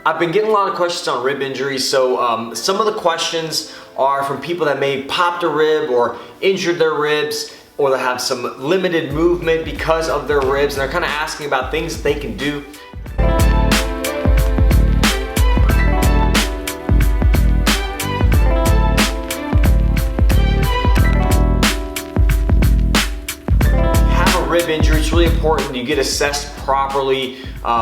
I've been getting a lot of questions on rib injuries, so some of the questions are from people that may popped a rib or injured their ribs, or they have some limited movement because of their ribs, and they're kind of asking about things that they can do. Rib injury, it's really important you get assessed properly,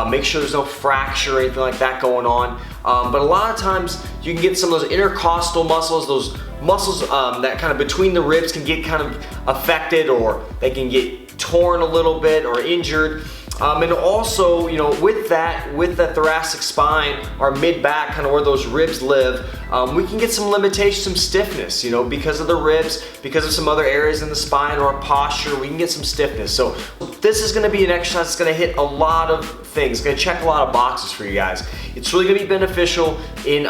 make sure there's no fracture or anything like that going on. But a lot of times you can get some of those intercostal muscles, those muscles that kind of between the ribs can get kind of affected, or they can get torn a little bit or injured. And also, you know, with the thoracic spine, our mid-back, kind of where those ribs live, we can get some limitation, some stiffness, you know, because of the ribs, because of some other areas in the spine or our posture, we can get some stiffness. So this is gonna be an exercise that's gonna hit a lot of things, it's gonna check a lot of boxes for you guys. It's really gonna be beneficial in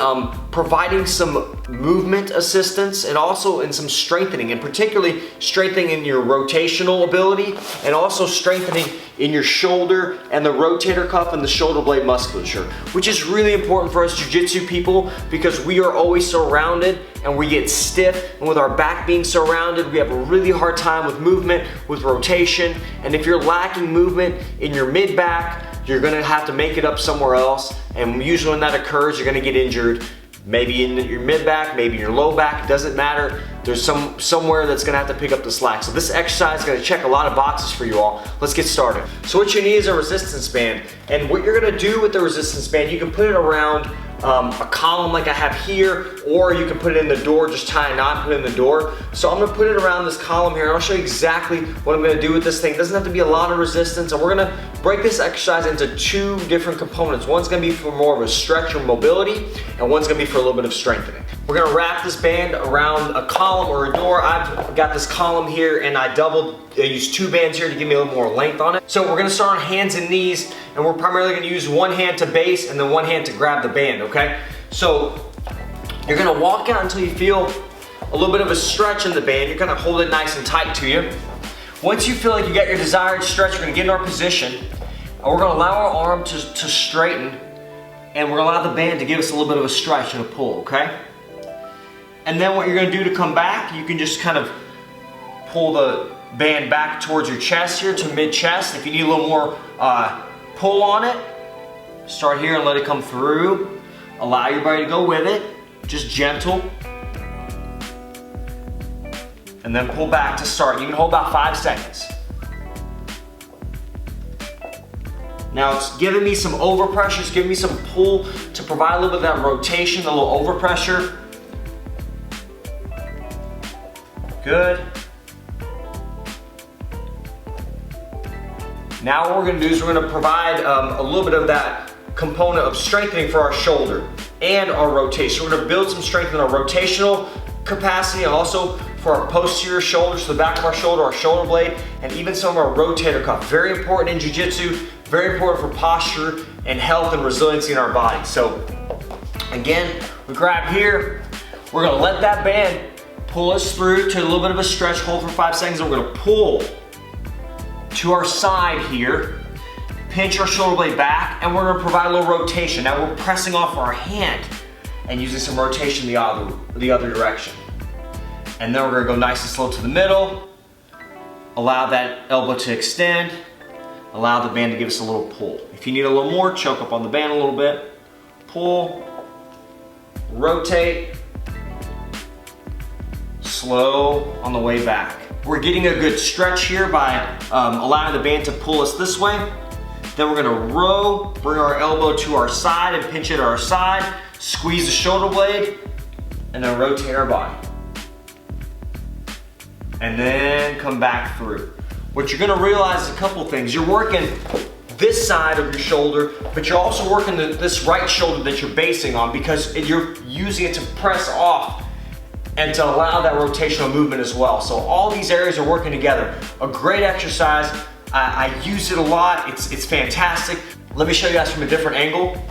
providing some movement assistance and also in some strengthening, and particularly strengthening in your rotational ability, and also strengthening in your shoulder and the rotator cuff and the shoulder blade musculature, which is really important for us Jiu-Jitsu people, because we are always surrounded and we get stiff, and with our back being surrounded, we have a really hard time with movement, with rotation. And if you're lacking movement in your mid-back, you're gonna have to make it up somewhere else, and usually when that occurs, you're gonna get injured. Maybe in your mid-back, maybe in your low back, it doesn't matter. There's somewhere that's gonna have to pick up the slack. So this exercise is gonna check a lot of boxes for you all. Let's get started. So what you need is a resistance band. And what you're gonna do with the resistance band, you can put it around a column like I have here, or you can put it in the door, just tie a knot and put it in the door. So I'm gonna put it around this column here, and I'll show you exactly what I'm gonna do with this thing. It doesn't have to be a lot of resistance, and we're gonna break this exercise into two different components. One's gonna be for more of a stretch or mobility, and one's gonna be for a little bit of strengthening. We're gonna wrap this band around a column or a door. I've got this column here, and I used two bands here to give me a little more length on it. So we're gonna start on hands and knees, and we're primarily gonna use one hand to base and then one hand to grab the band, okay? So you're gonna walk out until you feel a little bit of a stretch in the band. You're gonna hold it nice and tight to you. Once you feel like you got your desired stretch, we're gonna get in our position, and we're gonna allow our arm to straighten, and we're gonna allow the band to give us a little bit of a stretch and a pull, okay? And then what you're gonna do to come back, you can just kind of pull the band back towards your chest here, to mid-chest. If you need a little more pull on it, start here and let it come through. Allow your body to go with it, just gentle. And then pull back to start. You can hold about 5 seconds. Now it's giving me some overpressure, it's giving me some pull to provide a little bit of that rotation, a little overpressure. Good. Now what we're gonna do is we're gonna provide a little bit of that component of strengthening for our shoulder and our rotation. We're gonna build some strength in our rotational capacity, and also for our posterior shoulder, so the back of our shoulder blade, and even some of our rotator cuff. Very important in Jiu-Jitsu, very important for posture and health and resiliency in our body. So again, we grab here, we're gonna let that band pull us through to a little bit of a stretch, hold for 5 seconds, and we're gonna pull to our side here, pinch our shoulder blade back, and we're gonna provide a little rotation. Now we're pressing off our hand and using some rotation the other direction. And then we're gonna go nice and slow to the middle, allow that elbow to extend, allow the band to give us a little pull. If you need a little more, choke up on the band a little bit, pull, rotate, slow on the way back. We're getting a good stretch here by allowing the band to pull us this way. Then we're gonna row, bring our elbow to our side and pinch it at our side, squeeze the shoulder blade, and then rotate our body. And then come back through. What you're gonna realize is a couple things. You're working this side of your shoulder, but you're also working this right shoulder that you're basing on, because you're using it to press off and to allow that rotational movement as well. So all these areas are working together. A great exercise. I use it a lot. It's fantastic. Let me show you guys from a different angle.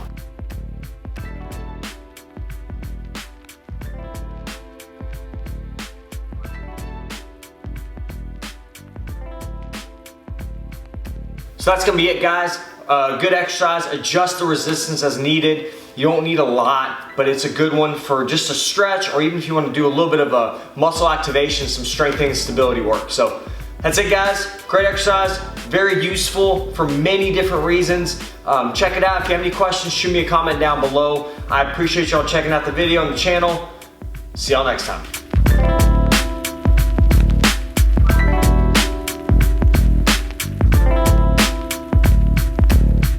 So that's gonna be it, guys. good exercise. Adjust the resistance as needed. You don't need a lot, but it's a good one for just a stretch, or even if you want to do a little bit of a muscle activation, some strengthening and stability work. So that's it, guys. Great exercise, very useful for many different reasons. Check it out. If you have any questions, shoot me a comment down below. I appreciate y'all checking out the video on the channel. See y'all next time.